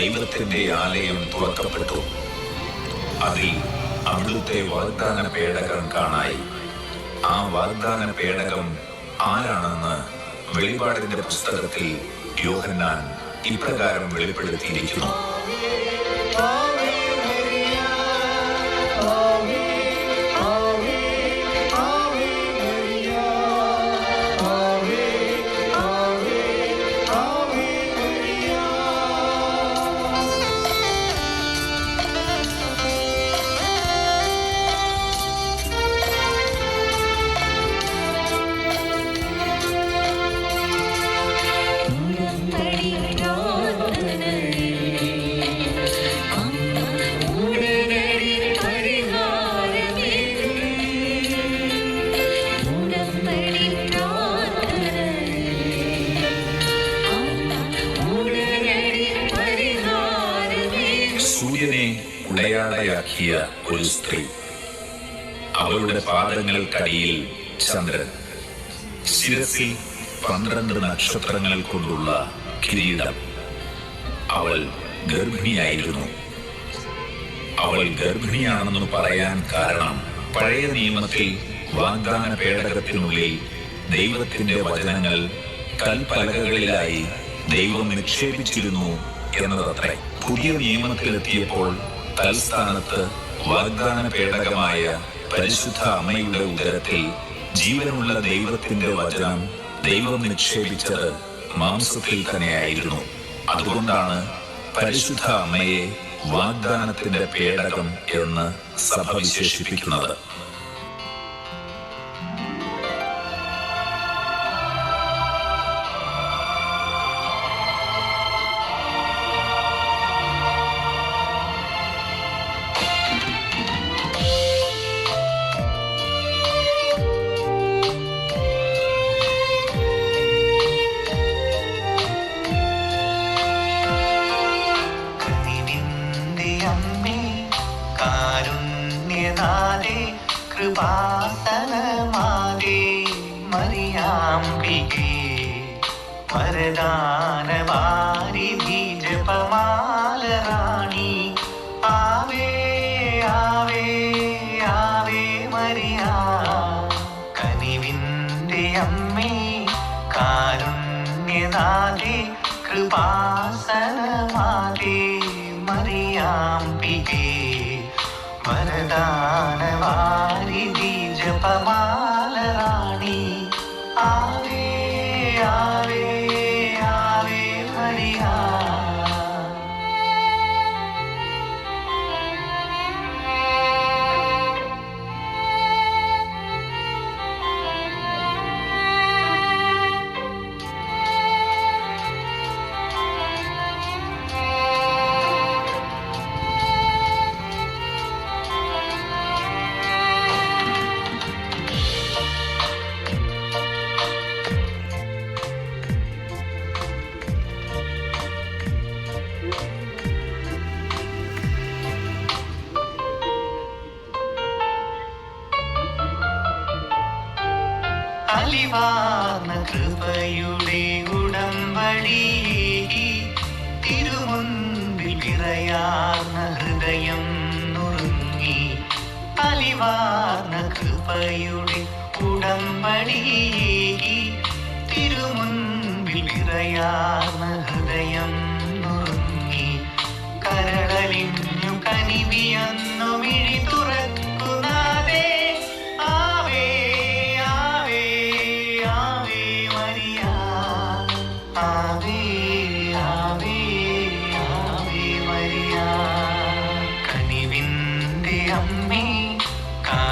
ദൈവത്തിന്റെ ആലയം തുറക്കപ്പെട്ടു. അതിൽ അവിടുത്തെ വാഗ്ദാന പേടകം കാണായി. ആ വാഗ്ദാന പേടകം ആരാണെന്ന് വെളിപാടിന്റെ പുസ്തകത്തിൽ യോഹന്നാൻ ഇപ്രകാരം വെളിപ്പെടുത്തിയിരിക്കുന്നു. സൂര്യനെ ഉടയാടയാക്കിയ ഒരു സ്ത്രീ, അവളുടെ പാദങ്ങൾക്കടിയിൽ ചന്ദ്രൻ, ശിരസിൽ 12 നക്ഷത്രങ്ങൾ കൊണ്ടുള്ള കിരീടം. അവൾ ഗർഭിണിയായിരുന്നു. അവൾ ഗർഭിണിയാണെന്ന് പറയാൻ കാരണം പഴയ നിയമത്തിൽ വാഗ്ദാന പേടകത്തിനുള്ളിൽ ദൈവത്തിന്റെ വചനങ്ങൾ കൽപ്പലകകളിലായി ദൈവം നിക്ഷേപിച്ചിരുന്നു എന്നതത്രേ. പുതിയ നിയമത്തിലെത്തിയപ്പോൾ തൽസ്ഥാനത്ത് വാഗ്ദാന പേടകമായ പരിശുദ്ധ അമ്മയുടെ ഉദരത്തിൽ ജീവനുള്ള ദൈവത്തിന്റെ വചനം ദൈവം നിക്ഷേപിച്ചത് മാംസത്തിൽ തന്നെയായിരുന്നു. അതുകൊണ്ടാണ് പരിശുദ്ധ അമ്മയെ വാഗ്ദാനത്തിന്റെ പേടകം എന്ന് സഭ വിശേഷിപ്പിക്കുന്നത്. കാരുണ്യനാഥേ കൃപാസനമാതേ മറിയാംബികേ വരദാനവാരിധി ജപമാലറാണി ആവേ ആവേ ആവേ മറിയ. കനിവിൻ്റെ അമ്മേ കാരുണ്യനാഥേ കൃപാസനമാതേ മറിയാംബികേ വരദാനവാരിധി ജപമാലറാണി ആവേ ആവേ ആവേ മറിയ. അലിവാർന്ന കൃപയുടെ ഉടമ്പടിയേകി തിരുമുൻപിൽ വിറയാർന്ന ഹൃദയം നുറുങ്ങി. അലിവാർന്ന കൃപയുടെ ഉടമ്പടിയേകി തിരുമുൻപിൽ വിറയാർന്ന ഹൃദയം നുറുങ്ങി. കരളലിഞ്ഞു കനിവിയന്നു മിഴി തുറന്നു